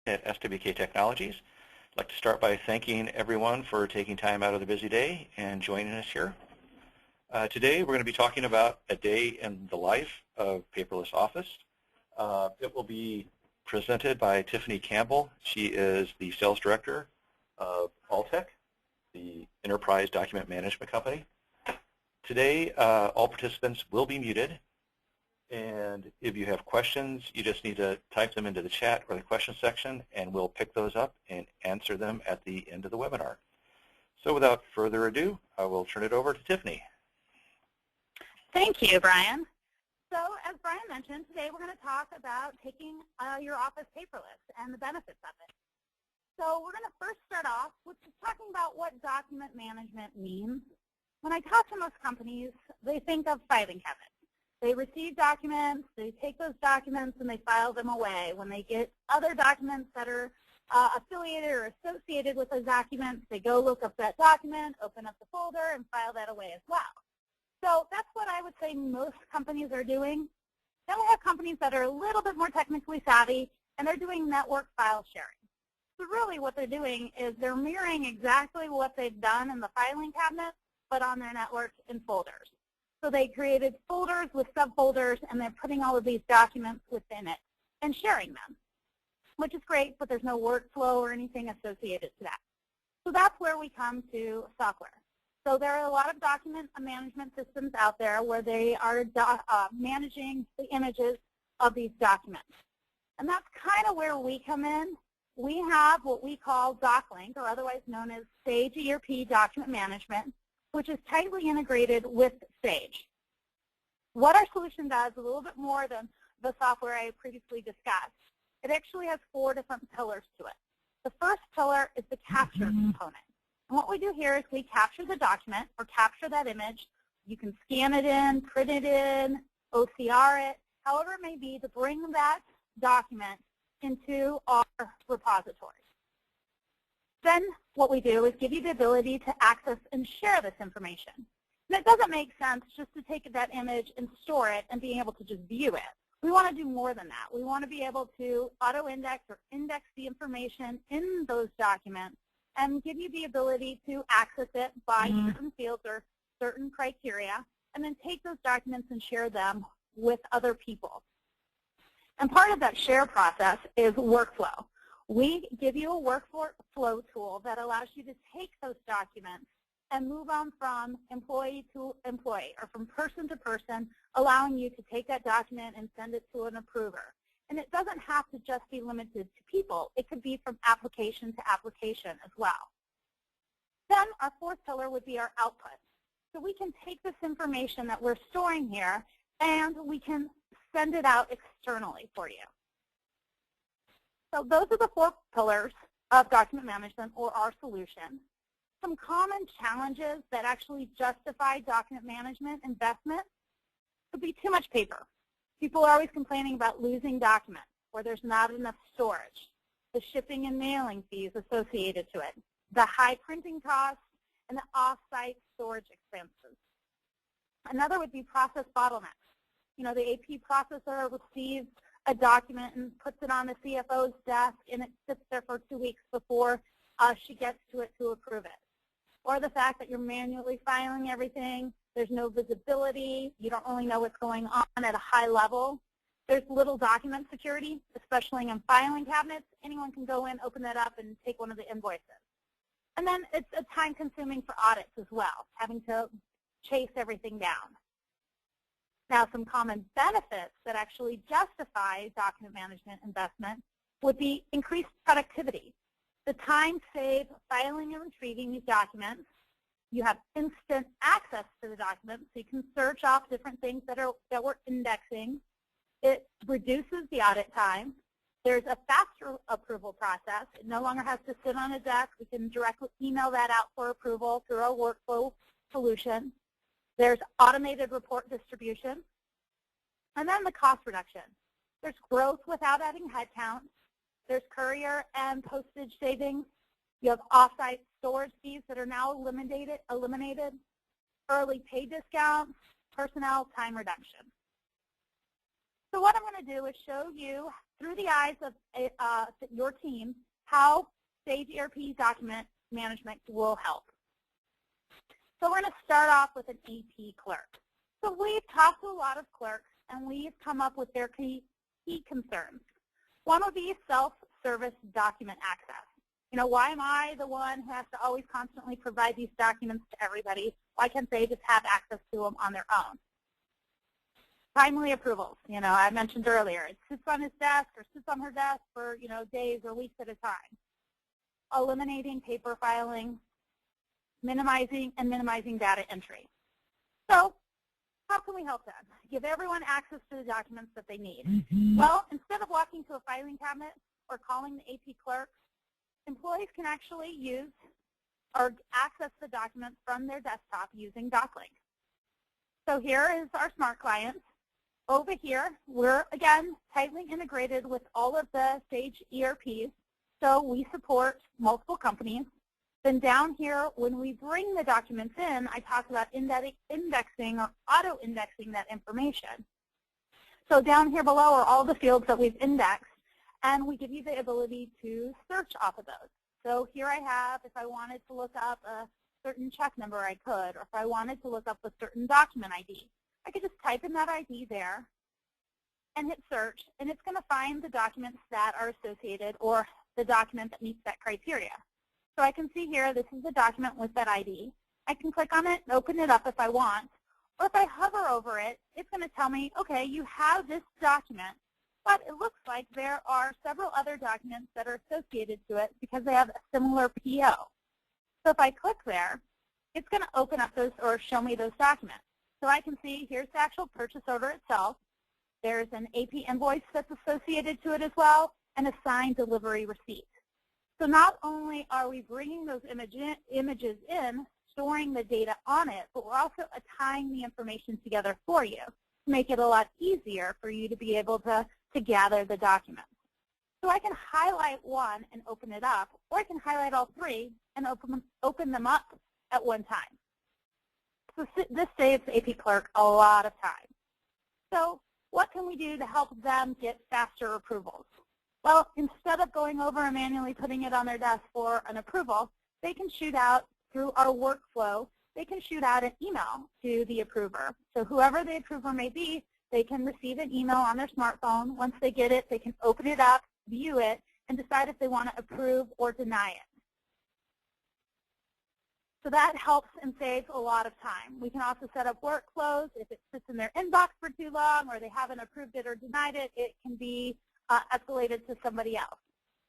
at SWK Technologies. I'd like to start by thanking everyone for taking time out of their busy day and joining us here. Today we're going to be talking about a day in the life of Paperless Office. It will be presented by Tiffany Campbell. She is the Sales Director of Alltech, the Enterprise Document Management Company. Today, all participants will be muted, and if you have questions, you just need to type them into the chat or the question section, and we'll pick those up and answer them at the end of the webinar. So without further ado, I will turn it over to Tiffany. Thank you, Brian. So as Brian mentioned, today we're going to talk about taking your office paperless and the benefits of it. So we're going to first start off with just talking about what document management means. When I talk to most companies, they think of filing cabinets. They receive documents, they take those documents, and they file them away. When they get other documents that are affiliated or associated with those documents, they go look up that document, open up the folder, and file that away as well. So that's what I would say most companies are doing. Then we have companies that are a little bit more technically savvy, and they're doing network file sharing. So really what they're doing is they're mirroring exactly what they've done in the filing cabinet, but on their network in folders. So they created folders with subfolders, and they're putting all of these documents within it and sharing them, which is great, but there's no workflow or anything associated to that. So that's where we come to software. So there are a lot of document management systems out there where they are managing the images of these documents. And that's kind of where we come in. We have what we call DocLink, or otherwise known as Sage ERP Document Management, which is tightly integrated with Sage. What our solution does a little bit more than the software I previously discussed. It actually has 4 different pillars to it. The first pillar is the capture component. And what we do here is we capture the document or capture that image. You can scan it in, print it in, OCR it, however it may be, to bring that document into our repository. Then what we do is give you the ability to access and share this information. And it doesn't make sense just to take that image and store it and being able to just view it. We want to do more than that. We want to be able to auto-index or index the information in those documents and give you the ability to access it by certain fields or certain criteria, and then take those documents and share them with other people. And part of that share process is workflow. We give you a workflow tool that allows you to take those documents and move on from employee to employee, or from person to person, allowing you to take that document and send it to an approver. And it doesn't have to just be limited to people. It could be from application to application as well. Then our 4th pillar would be our output. So we can take this information that we're storing here, and we can send it out externally for you. So those are the 4 pillars of document management, or our solution. Some common challenges that actually justify document management investment could be too much paper. People are always complaining about losing documents, or there's not enough storage, the shipping and mailing fees associated to it, the high printing costs, and the off-site storage expenses. Another would be process bottlenecks. You know, the AP processor receives a document and puts it on the CFO's desk, and it sits there for 2 weeks before she gets to it to approve it. Or the fact that you're manually filing everything, there's no visibility, you don't really know what's going on at a high level. There's little document security, especially in filing cabinets. Anyone can go in, open that up, and take one of the invoices. And then it's time-consuming for audits as well, having to chase everything down. Now, some common benefits that actually justify document management investment would be increased productivity. The time saved filing and retrieving these documents. You have instant access to the documents, so you can search off different things that we're indexing. It reduces the audit time. There's a faster approval process. It no longer has to sit on a desk. We can directly email that out for approval through our workflow solution. There's automated report distribution. And then the cost reduction. There's growth without adding headcount. There's courier and postage savings. You have off-site storage fees that are now eliminated, early pay discounts, personnel time reduction. So what I'm going to do is show you through the eyes of your team how Sage ERP Document Management will help. So we're going to start off with an AP clerk. So we've talked to a lot of clerks, and we've come up with their key concerns. One would be self-service document access. You know, why am I the one who has to always constantly provide these documents to everybody? Why can't they just have access to them on their own? Timely approvals. You know, I mentioned earlier, it sits on his desk or sits on her desk for, you know, days or weeks at a time. Eliminating paper filing, minimizing data entry. So how can we help them? Give everyone access to the documents that they need. Well, instead of walking to a filing cabinet or calling the AP clerk, employees can actually use or access the documents from their desktop using DocLink. So here is our smart client. Over here, we're, again, tightly integrated with all of the Sage ERPs, so we support multiple companies. Then down here, when we bring the documents in, I talk about indexing or auto-indexing that information. So down here below are all the fields that we've indexed, and we give you the ability to search off of those. So here I have, if I wanted to look up a certain check number, I could, or if I wanted to look up a certain document ID, I could just type in that ID there and hit search, and it's going to find the documents that are associated or the document that meets that criteria. So I can see here, this is the document with that ID. I can click on it and open it up if I want, or if I hover over it, it's going to tell me, okay, you have this document, but it looks like there are several other documents that are associated to it because they have a similar PO. So if I click there, it's going to open up those or show me those documents. So I can see here's the actual purchase order itself. There's an AP invoice that's associated to it as well, and a signed delivery receipt. So not only are we bringing those images in, storing the data on it, but we're also tying the information together for you to make it a lot easier for you to be able to gather the documents. So I can highlight one and open it up, or I can highlight all three and open them up at one time. So this saves AP clerk a lot of time. So what can we do to help them get faster approvals? Well, instead of going over and manually putting it on their desk for an approval, they can shoot out through our workflow, they can shoot out an email to the approver. So whoever the approver may be, they can receive an email on their smartphone. Once they get it, they can open it up, view it, and decide if they want to approve or deny it. So that helps and saves a lot of time. We can also set up workflows. If it sits in their inbox for too long or they haven't approved it or denied it, it can be escalated to somebody else.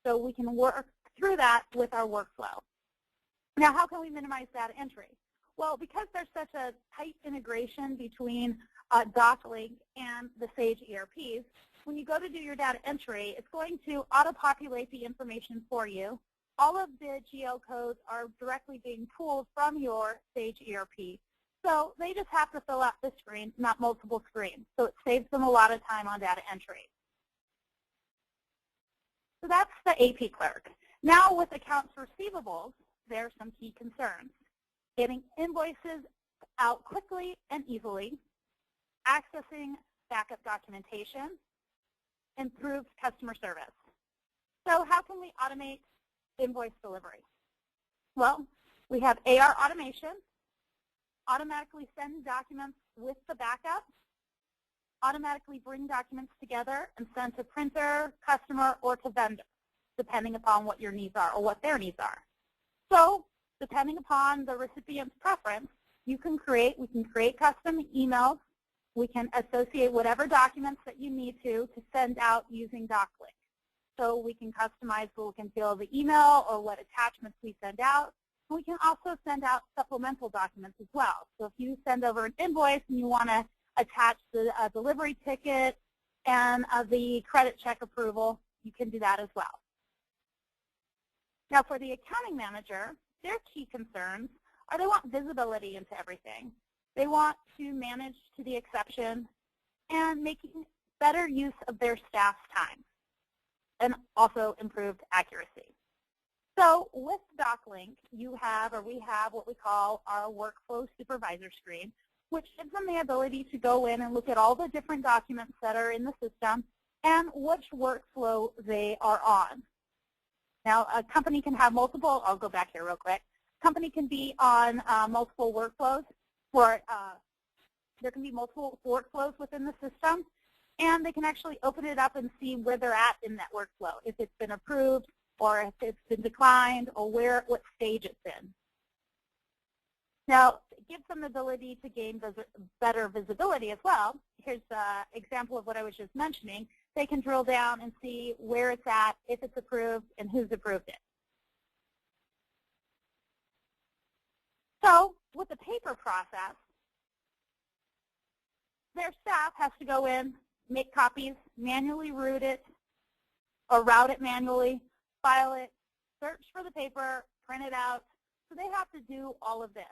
So we can work through that with our workflow. Now, how can we minimize data entry? Well, because there's such a tight integration between DocLink and the Sage ERPs, when you go to do your data entry, it's going to auto-populate the information for you. All of the GL codes are directly being pulled from your Sage ERP. So they just have to fill out this screen, not multiple screens. So it saves them a lot of time on data entry. So that's the AP clerk. Now with accounts receivables, there are some key concerns. Getting invoices out quickly and easily, accessing backup documentation, improved customer service. So how can we automate invoice delivery? Well, we have AR automation, automatically send documents with the backup, automatically bring documents together and send to printer, customer, or to vendor, depending upon what your needs are or what their needs are. So depending upon the recipient's preference, we can create custom emails. We can associate whatever documents that you need to send out using DocLink. So we can customize the look and feel of the email or what attachments we send out. We can also send out supplemental documents as well. So if you send over an invoice and you want to attach the delivery ticket and the credit check approval, you can do that as well. Now for the accounting manager, their key concerns are they want visibility into everything. They want to manage to the exception and making better use of their staff's time and also improved accuracy. So with DocLink, we have what we call our workflow supervisor screen, which gives them the ability to go in and look at all the different documents that are in the system and which workflow they are on. Now, a company can have multiple, I'll go back here real quick. Company can be on multiple workflows, or there can be multiple workflows within the system, and they can actually open it up and see where they're at in that workflow, if it's been approved, or if it's been declined, or what stage it's in. Now, it gives them the ability to gain better visibility as well. Here's an example of what I was just mentioning. They can drill down and see where it's at, if it's approved, and who's approved it. So with the paper process, their staff has to go in, make copies, manually route it, or route it manually, file it, search for the paper, print it out. So they have to do all of this.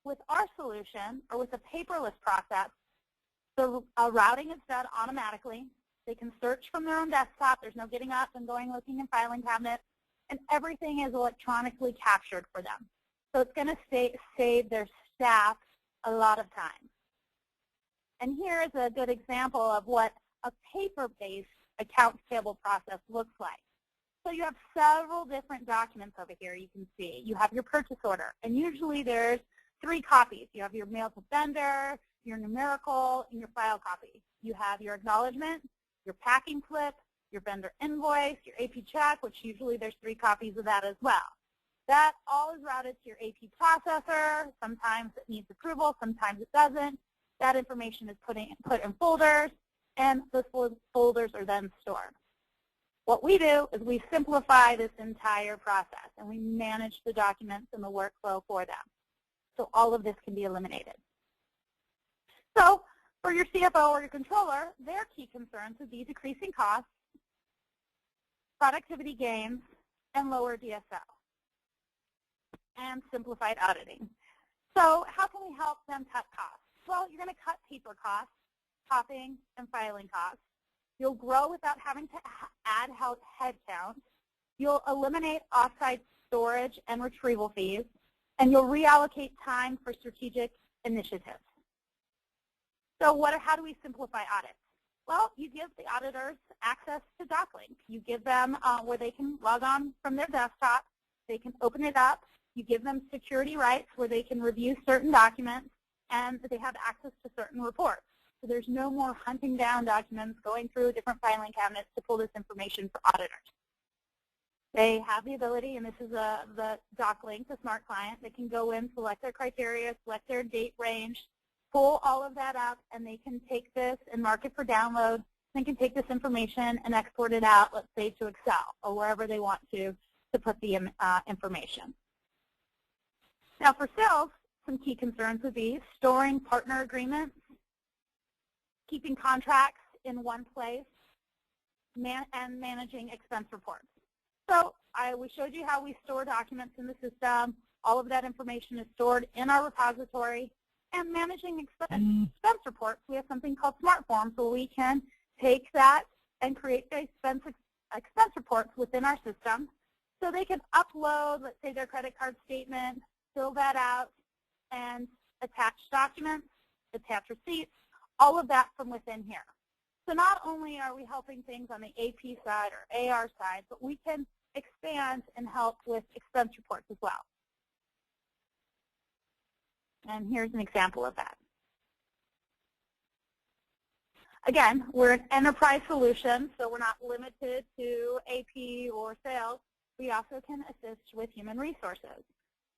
With our solution, or with the paperless process, the routing is done automatically. They can search from their own desktop. There's no getting up and going looking in filing cabinets, and everything is electronically captured for them. So it's going to save their staff a lot of time. And here is a good example of what a paper-based accounts payable process looks like. So you have several different documents over here you can see. You have your purchase order, and usually there's 3 copies. You have your mail to vendor, your numerical, and your file copy. You have your acknowledgement, your packing slip, your vendor invoice, your AP check, which usually there's 3 copies of that as well. That all is routed to your AP processor. Sometimes it needs approval, sometimes it doesn't. That information is put in folders, and those folders are then stored. What we do is we simplify this entire process, and we manage the documents and the workflow for them. So all of this can be eliminated. So for your CFO or your controller, their key concerns would be decreasing costs, productivity gains, and lower DSO, and simplified auditing. So how can we help them cut costs? Well, you're going to cut paper costs, copying, and filing costs. You'll grow without having to add headcount. You'll eliminate offsite storage and retrieval fees, and you'll reallocate time for strategic initiatives. So how do we simplify audits? Well, you give the auditors access to DocLink. You give them where they can log on from their desktop. They can open it up. You give them security rights where they can review certain documents, and they have access to certain reports. So there's no more hunting down documents, going through different filing cabinets to pull this information for auditors. They have the ability, and this is the DocLink, the smart client. They can go in, select their criteria, select their date range, pull all of that up, and they can take this and mark it for download. They can take this information and export it out, let's say, to Excel or wherever they want to put the information. Now for sales, some key concerns would be storing partner agreements, keeping contracts in one place, and managing expense reports. So we showed you how we store documents in the system. All of that information is stored in our repository. And managing expense reports, we have something called Smart Forms where we can take that and create the expense reports within our system. So they can upload, let's say, their credit card statement, fill that out, and attach documents, attach receipts, all of that from within here. So not only are we helping things on the AP side or AR side, but we can expand and help with expense reports as well. And here's an example of that. Again, we're an enterprise solution, so we're not limited to AP or sales. We also can assist with human resources.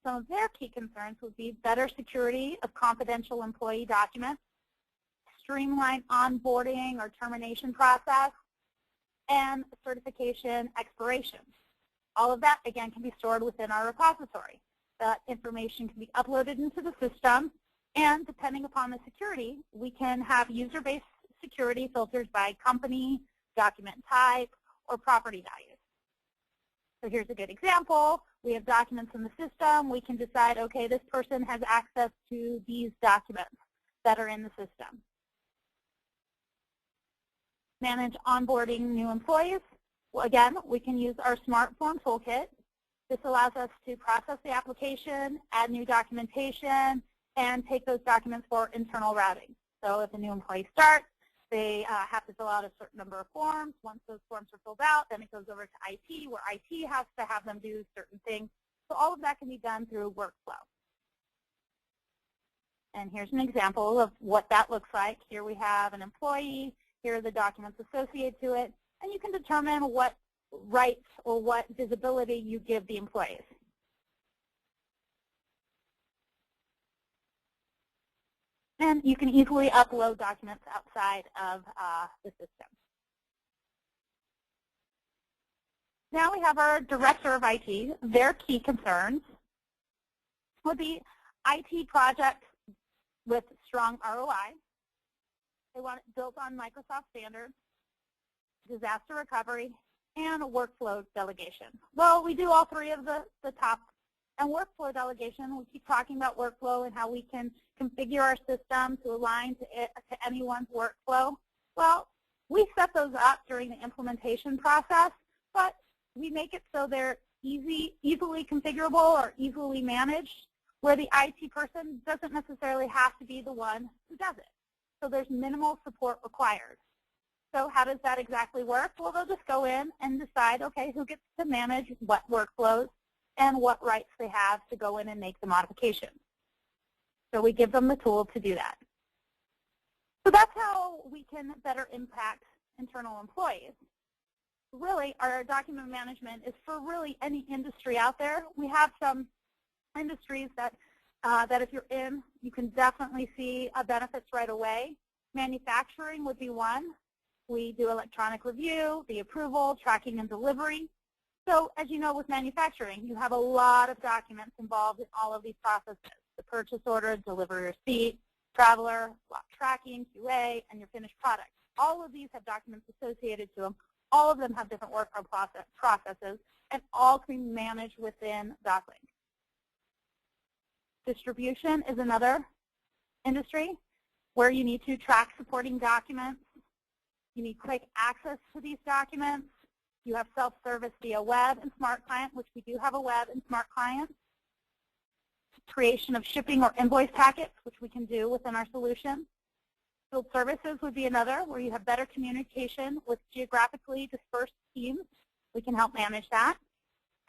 Some of their key concerns would be better security of confidential employee documents, streamlined onboarding or termination process, and certification expirations. All of that, again, can be stored within our repository. That information can be uploaded into the system, and depending upon the security, we can have user-based security filters by company, document type, or property values. So here's a good example. We have documents in the system. We can decide, okay, this person has access to these documents that are in the system. Manage onboarding new employees. Well, again, we can use our Smart Form Toolkit. This allows us to process the application, add new documentation, and take those documents for internal routing. So if a new employee starts, they have to fill out a certain number of forms. Once those forms are filled out, then it goes over to IT, where IT has to have them do certain things. So all of that can be done through workflow. And here's an example of what that looks like. Here we have an employee. Here are the documents associated to it. And you can determine what rights or what visibility you give the employees. And you can easily upload documents outside of the system. Now we have our director of IT. Their key concerns would be IT projects with strong ROI. They want it built on Microsoft standards, disaster recovery, and workflow delegation. Well, we do all three of the top. And workflow delegation, we keep talking about workflow and how we can configure our system to align to anyone's workflow. Well, we set those up during the implementation process, but we make it so they're easily configurable or easily managed, where the IT person doesn't necessarily have to be the one who does it. So there's minimal support required. So how does that exactly work? Well, they'll just go in and decide, okay, who gets to manage what workflows and what rights they have to go in and make the modifications. So we give them the tool to do that. So that's how we can better impact internal employees. Really, our document management is for really any industry out there. We have some industries that if you're in, you can definitely see benefits right away. Manufacturing would be one. We do electronic review, the approval, tracking, and delivery. So as you know, with manufacturing, you have a lot of documents involved in all of these processes: the purchase order, delivery receipt, traveler, lot tracking, QA, and your finished product. All of these have documents associated to them. All of them have different workflow processes, and all can be managed within DocLink. Distribution is another industry where you need to track supporting documents. You need quick access to these documents. You have self-service via web and smart client, which we do have a web and smart client. Creation of shipping or invoice packets, which we can do within our solution. Field services would be another, where you have better communication with geographically dispersed teams. We can help manage that.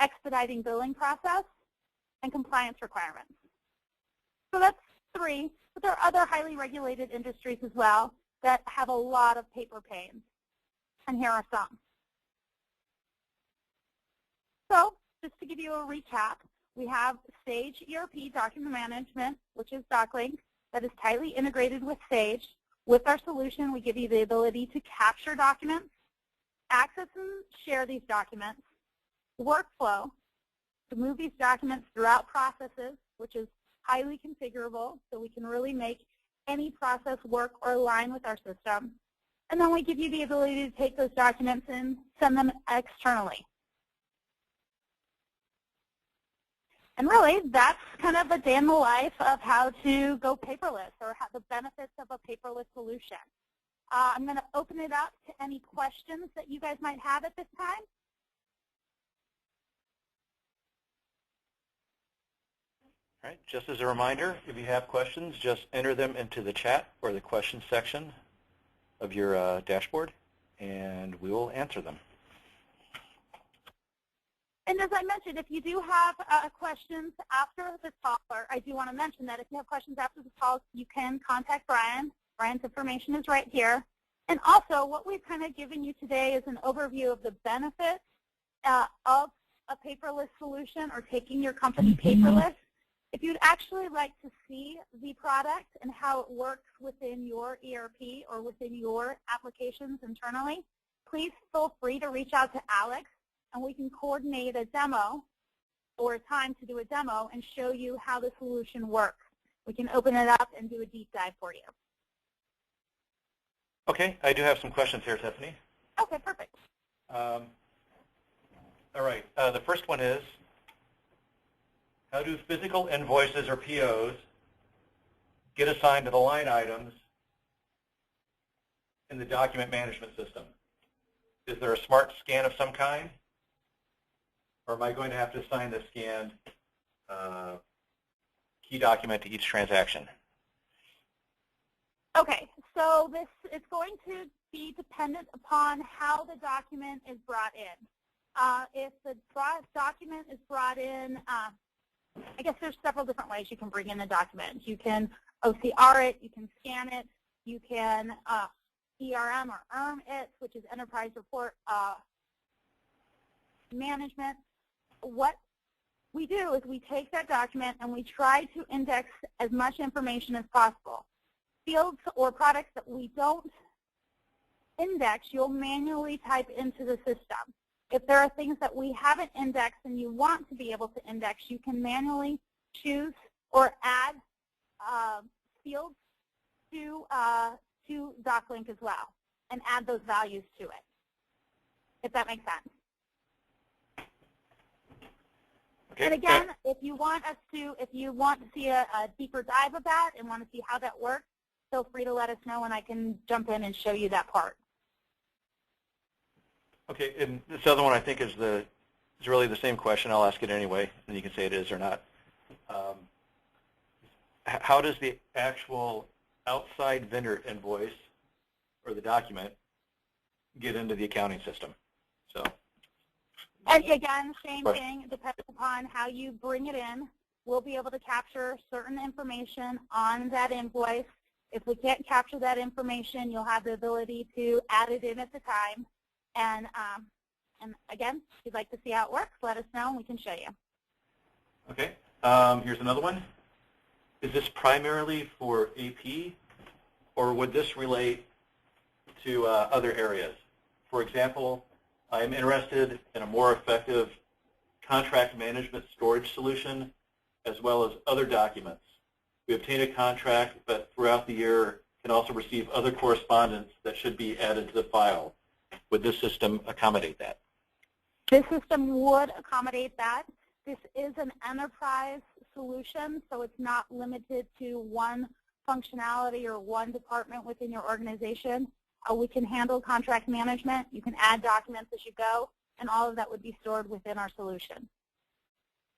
Expediting billing process and compliance requirements. So that's three, but there are other highly regulated industries as well that have a lot of paper pains. And here are some. So just to give you a recap, we have Sage ERP Document Management, which is DocLink, that is tightly integrated with Sage. With our solution, we give you the ability to capture documents, access and share these documents, workflow, to move these documents throughout processes, which is highly configurable, so we can really make any process work or align with our system. And then we give you the ability to take those documents and send them externally. And really, that's kind of a day in the life of how to go paperless, or how the benefits of a paperless solution. I'm going to open it up to any questions that you guys might have at this time. All right, just as a reminder, if you have questions, just enter them into the chat or the questions section of your dashboard, and we will answer them. And as I mentioned, if you do have questions after this call, or I do want to mention that if you have questions after this call, you can contact Brian. Brian's information is right here. And also, what we've kind of given you today is an overview of the benefits of a paperless solution, or taking your company paperless. If you'd actually like to see the product and how it works within your ERP or within your applications internally, please feel free to reach out to Alex, and we can coordinate a demo or a time to do a demo and show you how the solution works. We can open it up and do a deep dive for you. Okay, I do have some questions here, Tiffany. Okay, perfect. All right, the first one is, how do physical invoices or POs get assigned to the line items in the document management system? Is there a smart scan of some kind? Or am I going to have to assign the scanned key document to each transaction? Okay, so this is going to be dependent upon how the document is brought in. If the document is brought in, I guess there's several different ways you can bring in the document. You can OCR it, you can scan it, you can ERM or ERM it, which is Enterprise Report Management. What we do is we take that document and we try to index as much information as possible. Fields or products that we don't index, you'll manually type into the system. If there are things that we haven't indexed and you want to be able to index, you can manually choose or add fields to DocLink as well and add those values to it, if that makes sense. Okay. And again, if you want to see a deeper dive of that and want to see how that works, feel free to let us know and I can jump in and show you that part. Okay, and this other one I think is really the same question. I'll ask it anyway, and you can say it is or not. How does the actual outside vendor invoice or the document get into the accounting system? So. And again, same thing, depends upon how you bring it in. We'll be able to capture certain information on that invoice. If we can't capture that information, you'll have the ability to add it in at the time. And again, if you'd like to see how it works, let us know and we can show you. Okay, here's another one. Is this primarily for AP, or would this relate to other areas? For example, I'm interested in a more effective contract management storage solution as well as other documents. We obtain a contract, but throughout the year can also receive other correspondence that should be added to the file. Would this system accommodate that? This system would accommodate that. This is an enterprise solution, so it's not limited to one functionality or one department within your organization. We can handle contract management. You can add documents as you go, and all of that would be stored within our solution.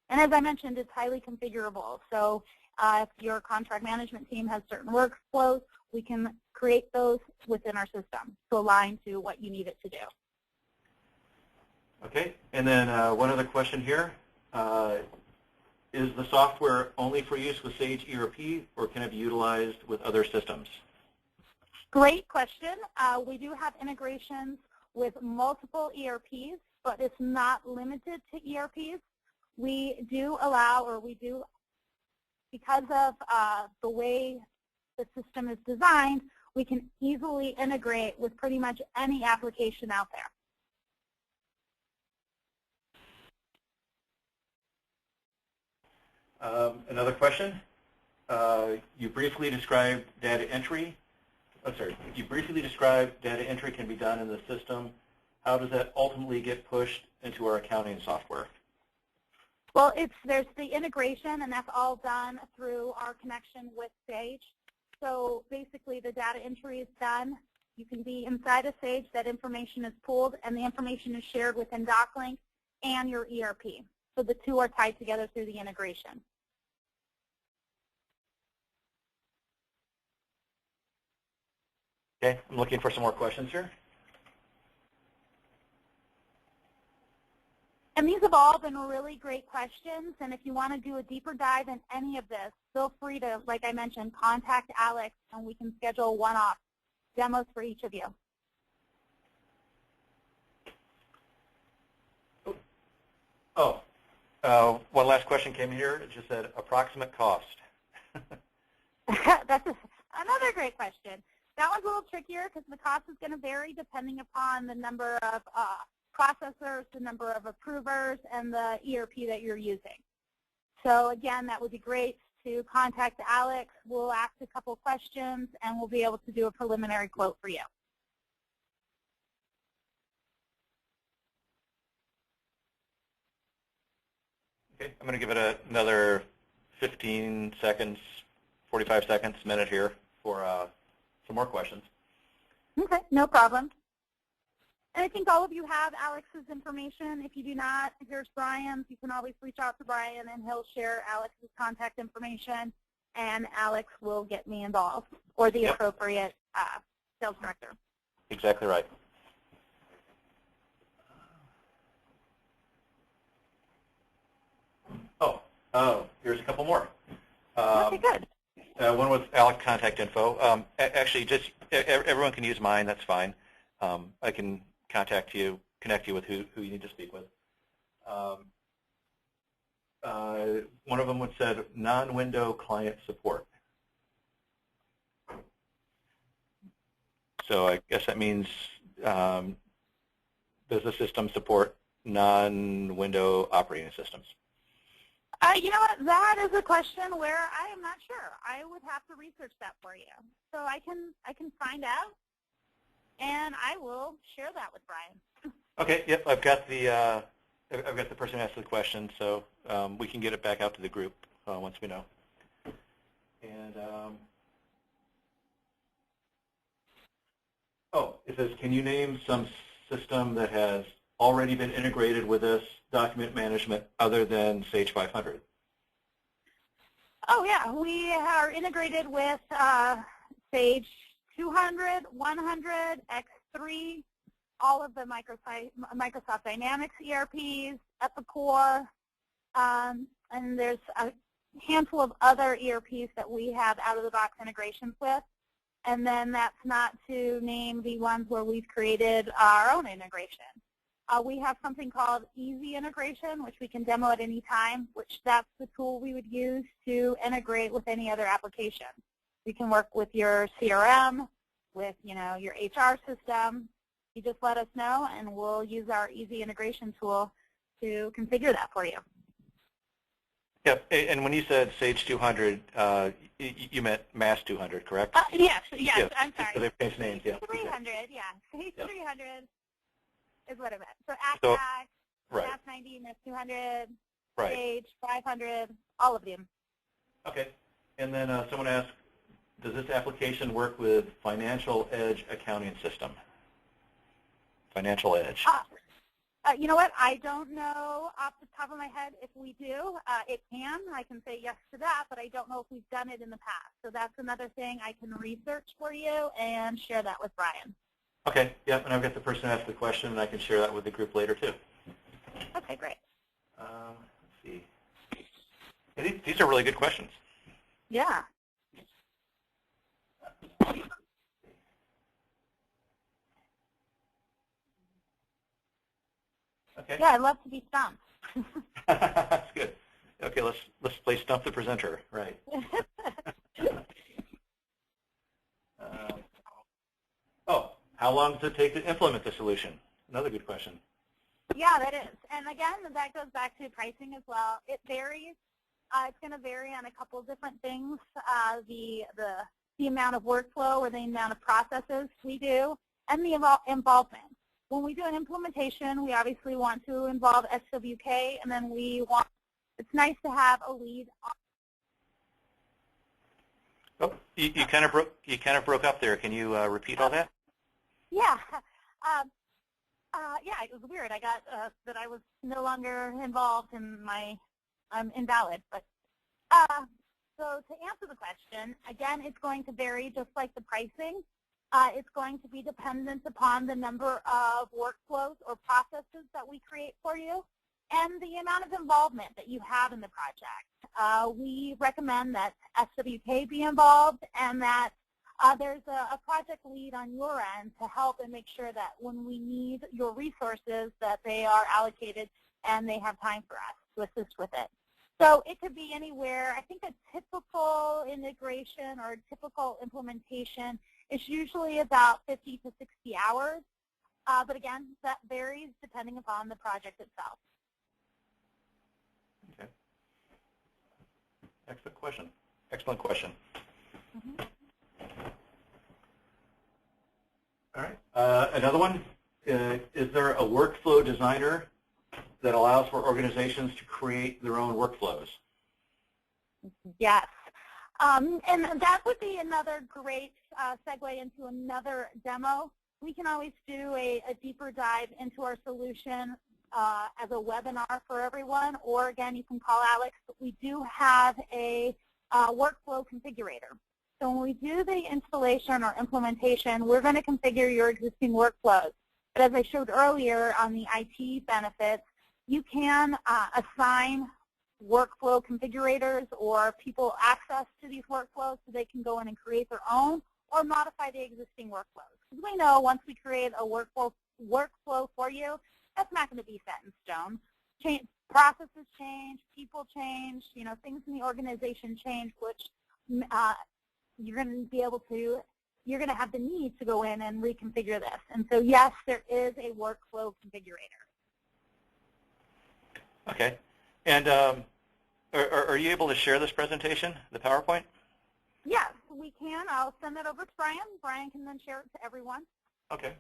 And as I mentioned, it's highly configurable. So if your contract management team has certain workflows, we can create those within our system to align to what you need it to do. Okay, and then one other question here. Is the software only for use with Sage ERP, or can it be utilized with other systems? Great question. We do have integrations with multiple ERPs, but it's not limited to ERPs. We do allow, or we do, because of the way the system is designed, we can easily integrate with pretty much any application out there. Another question. You briefly described data entry. You briefly described data entry can be done in the system. How does that ultimately get pushed into our accounting software? Well, there's the integration, and that's all done through our connection with Sage. So basically, the data entry is done. You can be inside of Sage. That information is pulled, and the information is shared within DocLink and your ERP. So the two are tied together through the integration. Okay, I'm looking for some more questions here. And these have all been really great questions, and if you want to do a deeper dive in any of this, feel free to, like I mentioned, contact Alex, and we can schedule one-off demos for each of you. One last question came here. It just said approximate cost. That's another great question. That one's a little trickier because the cost is going to vary depending upon the number of processors, the number of approvers, and the ERP that you're using. So again, that would be great to contact Alex. We'll ask a couple questions, and we'll be able to do a preliminary quote for you. Okay, I'm going to give it another 15 seconds, 45 seconds, minute here for some more questions. Okay, no problem. And I think all of you have Alex's information. If you do not, here's Brian's. You can always reach out to Brian, and he'll share Alex's contact information, and Alex will get me involved, or the appropriate sales director. Exactly right. Oh, here's a couple more. Okay, good. One with Alex contact info. Actually, just everyone can use mine. That's fine. I can connect you with who you need to speak with. One of them said non-window client support. So I guess that means does the system support non-window operating systems? You know what? That is a question where I am not sure. I would have to research that for you. So I can find out, and I will share that with Brian. Okay. Yep. I've got the person who asked the question, so we can get it back out to the group once we know. And it says, can you name some system that has already been integrated with this document management other than Sage 500? Oh, yeah. We are integrated with Sage 200, 100, X3, all of the Microsoft Dynamics ERPs, Epicor, and there's a handful of other ERPs that we have out-of-the-box integrations with. And then that's not to name the ones where we've created our own integration. We have something called Easy Integration, which we can demo at any time, which that's the tool we would use to integrate with any other application. We can work with your CRM, with your HR system. You just let us know, and we'll use our Easy Integration tool to configure that for you. Yep. And when you said Sage 200, you meant Mass 200, correct? Yes. I'm sorry. So they've changed names, yeah. 300, yeah. Sage 300 is what I meant. So So, ACTAC, right. Mass 90, Mass 200, Right. Sage 500, all of them. Okay. And then someone asked, does this application work with Financial Edge accounting system? Financial Edge. You know what? I don't know off the top of my head if we do. It can. I can say yes to that, but I don't know if we've done it in the past. So that's another thing I can research for you and share that with Brian. Okay. Yep. And I've got the person who asked the question, and I can share that with the group later too. Okay, great. Let's see. Yeah, these are really good questions. Yeah. Okay. Yeah, I'd love to be stumped. That's good. Okay, let's play Stump the Presenter. Right. How long does it take to implement the solution? Another good question. Yeah, that is. And again, that goes back to pricing as well. It varies. It's going to vary on a couple of different things. The amount of workflow or the amount of processes we do, and the involvement. When we do an implementation, we obviously want to involve SWK, and then it's nice to have a lead on. Oh, you kind of broke up there. Can you repeat all that? Yeah. Yeah, it was weird. I got that I was no longer involved in I'm invalid. But so to answer the question, again, it's going to vary just like the pricing. It's going to be dependent upon the number of workflows or processes that we create for you and the amount of involvement that you have in the project. We recommend that SWK be involved and that there's a project lead on your end to help and make sure that when we need your resources that they are allocated and they have time for us to assist with it. So it could be anywhere. I think a typical integration or a typical implementation is usually about 50 to 60 hours. But again, that varies depending upon the project itself. Okay. Excellent question. Excellent question. Mm-hmm. All right. Another one, is there a workflow designer that allows for organizations to create their own workflows? Yes. And that would be another great segue into another demo we can always do a deeper dive into our solution as a webinar for everyone, or again, you can call Alex. But we do have a workflow configurator. So when we do the installation or implementation, we're going to configure your existing workflows. But as I showed earlier on the IT benefits, you can assign workflow configurators or people access to these workflows so they can go in and create their own or modify the existing workflows. Because we know once we create a workflow for you, that's not going to be set in stone. Processes change, people change, things in the organization change, which you're going to be able to, you're going to have the need to go in and reconfigure this. And so yes, there is a workflow configurator. Okay. And are you able to share this presentation, the PowerPoint? Yes, we can. I'll send it over to Brian. Brian can then share it to everyone. Okay.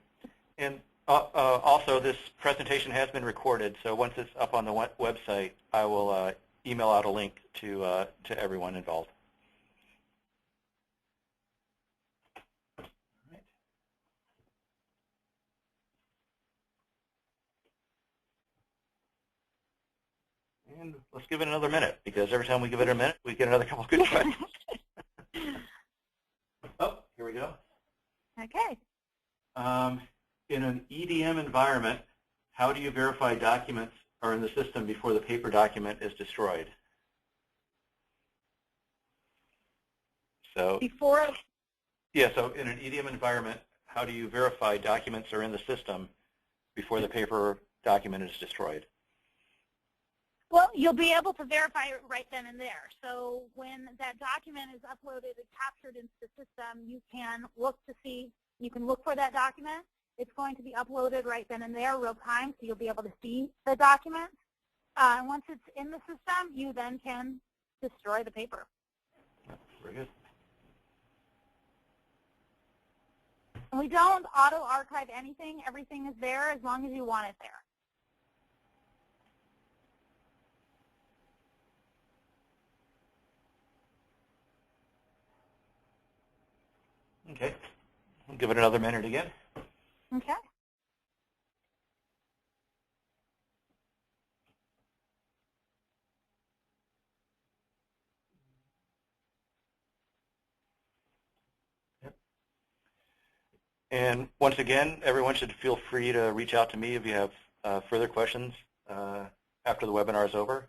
And also, this presentation has been recorded, so once it's up on the website, I will email out a link to everyone involved. And let's give it another minute, because every time we give it a minute, we get another couple of good questions. Oh, here we go. Okay. In an EDM environment, how do you verify documents are in the system before the paper document is destroyed? So yeah, so in an EDM environment, how do you verify documents are in the system before the paper document is destroyed? Well, you'll be able to verify it right then and there. So when that document is uploaded and captured into the system, you can look to see, you can look for that document. It's going to be uploaded right then and there, real time, so you'll be able to see the document. And once it's in the system, you then can destroy the paper. Very good. And we don't auto-archive anything. Everything is there as long as you want it there. Okay. We'll give it another minute again. Okay. Yep. And once again, everyone should feel free to reach out to me if you have further questions after the webinar is over.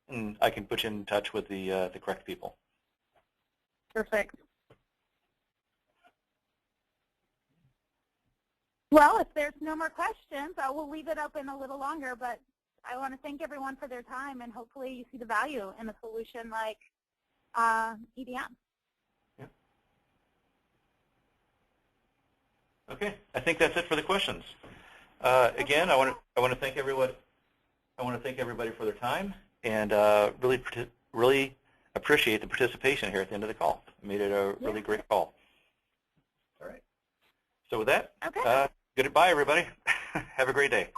And I can put you in touch with the correct people. Perfect. Well, if there's no more questions, I will leave it open a little longer, but I want to thank everyone for their time, and hopefully you see the value in a solution like EDM. Yeah. Okay, I think that's it for the questions. Again, I want to thank everyone. I want to thank everybody for their time, and really appreciate the participation here at the end of the call. It made it a really great call. All right. So with that, okay. goodbye, everybody. Have a great day.